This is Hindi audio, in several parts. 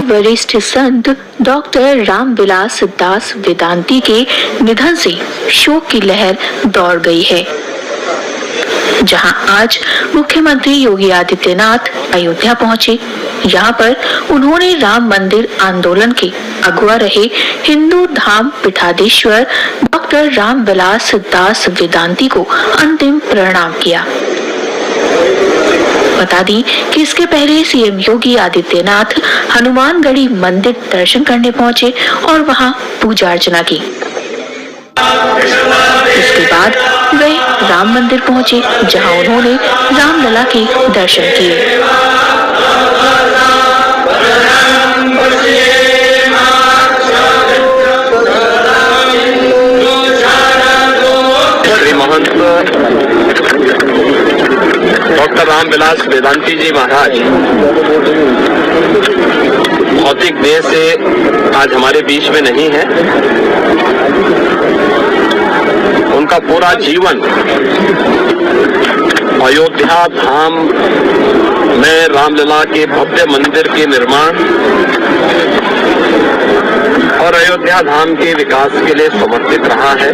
वरिष्ठ संत डॉक्टर रामविलास दास वेदांती के निधन से शोक की लहर दौड़ गई है। जहां आज मुख्यमंत्री योगी आदित्यनाथ अयोध्या पहुंचे, यहां पर उन्होंने राम मंदिर आंदोलन के अगुवा रहे हिंदू धाम पीठाधीश्वर डॉक्टर रामविलास दास वेदांती को अंतिम प्रणाम किया। बता दी कि इसके पहले सीएम योगी आदित्यनाथ हनुमानगढ़ी मंदिर दर्शन करने पहुंचे और वहां पूजा अर्चना की। इसके बाद वे राम मंदिर पहुंचे, जहां उन्होंने रामलला के दर्शन किए। डॉक्टर रामविलास वेदांती जी महाराज भौतिक देह से आज हमारे बीच में नहीं है। उनका पूरा जीवन अयोध्या धाम में रामलला के भव्य मंदिर के निर्माण और अयोध्या धाम के विकास के लिए समर्पित रहा है।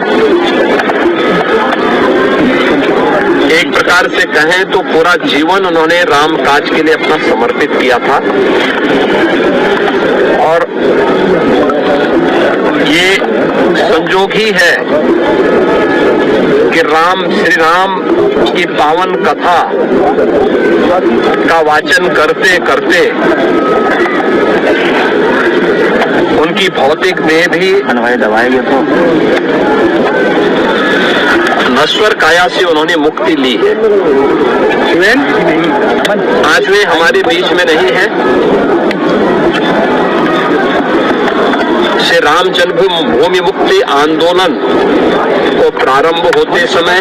एक प्रकार से कहें तो पूरा जीवन उन्होंने राम काज के लिए अपना समर्पित किया था। और ये संजोग ही है कि श्री राम की पावन कथा का वाचन करते करते उनकी भौतिक देह भी नश्वर काया से उन्होंने मुक्ति ली है। आज वे हमारे बीच में नहीं है। श्री राम जन्मभूमि मुक्ति आंदोलन को प्रारंभ होते समय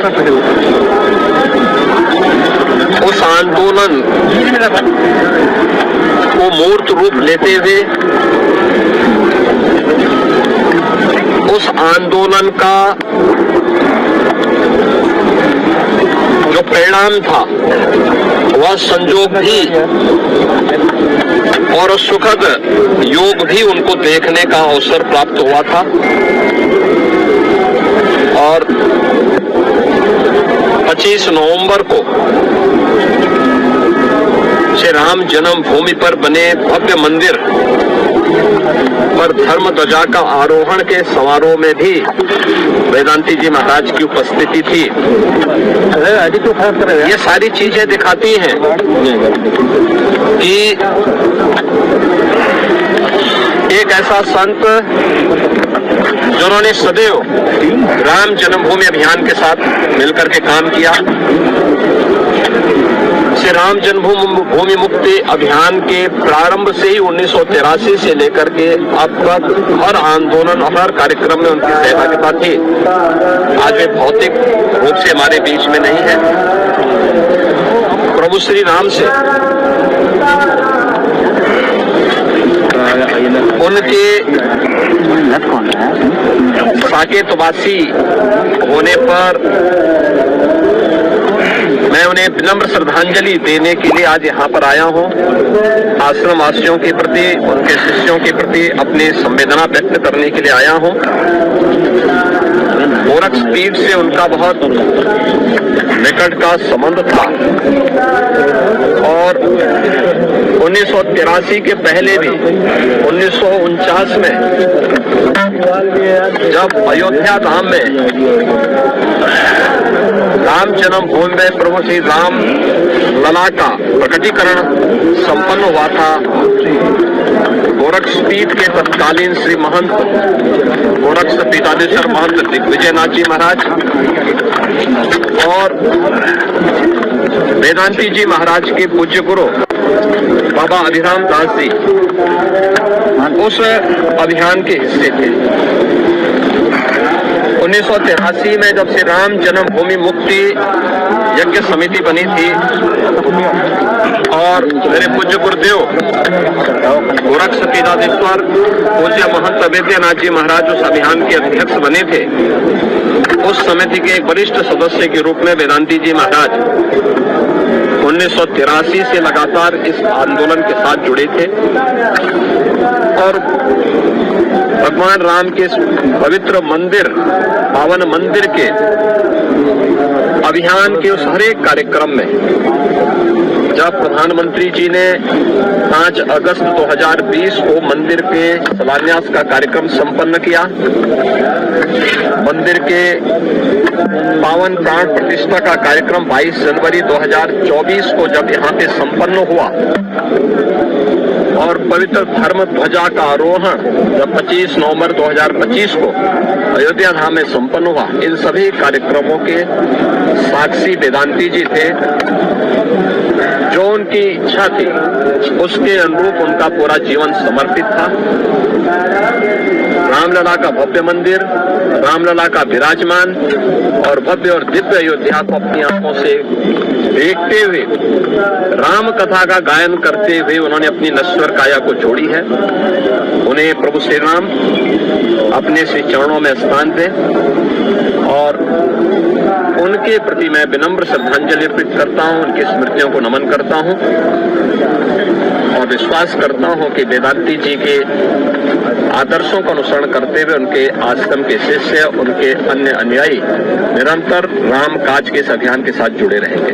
उस आंदोलन को मूर्त रूप लेते हुए उस आंदोलन का जो परिणाम था वह संजोग भी और सुखद योग भी उनको देखने का अवसर प्राप्त हुआ था। और 25 नवंबर को श्री राम जन्मभूमि पर बने भव्य मंदिर पर धर्म ध्वजा का आरोहण के समारोह में भी वेदांती जी महाराज की उपस्थिति थी। ये सारी चीजें दिखाती हैं कि एक ऐसा संत जिन्होंने सदैव राम जन्मभूमि अभियान के साथ मिलकर के काम किया, श्री राम जन्मभूमि मुक्ति अभियान के प्रारंभ से ही 1983 से लेकर के अब तक हर आंदोलन और हर कार्यक्रम में उनकी सहभागिता थी। आज वे भौतिक रूप से हमारे बीच में नहीं है। प्रभु श्री राम से उनके साकेतवासी होने पर मैं उन्हें विनम्र श्रद्धांजलि देने के लिए आज यहाँ पर आया हूँ। आश्रम वासियों के प्रति, उनके शिष्यों के प्रति अपनी संवेदना व्यक्त करने के लिए आया हूँ। गोरख पीठ से उनका बहुत निकट का संबंध था और 1983 के पहले भी 1949 में जब अयोध्या धाम में राम जन्मभूमि में प्रभु श्री राम लला का प्रकटीकरण संपन्न हुआ था, गोरक्ष पीठ के तत्कालीन श्री महंत गोरक्ष पीठाधीश्वर महंत दिग्विजयनाथ जी महाराज और वेदांती जी महाराज के पूज्य गुरु बाबा अभिराम दास जी उस अभियान के हिस्से थे। 1983 में जब श्री राम जन्मभूमि मुक्ति यज्ञ समिति बनी थी और मेरे पूज्य गुरुदेव गोरक्ष तीर्थाधीश्वर पूज्य महंत वैद्यनाथ जी महाराज उस अभियान के अध्यक्ष बने थे। उस समिति के एक वरिष्ठ सदस्य के रूप में वेदांती जी महाराज 1983 से लगातार इस आंदोलन के साथ जुड़े थे और भगवान राम के पवित्र मंदिर, पावन मंदिर के अभियान के उस हर एक कार्यक्रम में जब प्रधानमंत्री जी ने 5 अगस्त 2020 को मंदिर के शिलान्यास का कार्यक्रम संपन्न किया, मंदिर के पावन प्राण प्रतिष्ठा का कार्यक्रम 22 जनवरी 2024 को जब यहाँ पे संपन्न हुआ और पवित्र धर्म ध्वजा का आरोहण जब 25 नवंबर 2025 को अयोध्या धाम में संपन्न हुआ, इन सभी कार्यक्रमों के साक्षी वेदांती जी थे। जो उनकी इच्छा थी उसके अनुरूप उनका पूरा जीवन समर्पित था। रामलला का भव्य मंदिर, रामलला का विराजमान और भव्य और दिव्य अयोध्या को अपनी आंखों से देखते हुए राम कथा का गायन करते हुए उन्होंने अपनी नश्वर काया को जोड़ी है। उन्हें प्रभु श्री राम अपने श्री चरणों में स्थान दें और उनके प्रति मैं विनम्र श्रद्धांजलि अर्पित करता हूं, उनकी स्मृतियों को नमन करता हूं और विश्वास करता हूं कि वेदांती जी के आदर्शों का अनुसरण करते हुए उनके आश्रम के शिष्य, उनके अन्य अनुयायी निरंतर राम काज के इस अभियान के साथ जुड़े रहेंगे।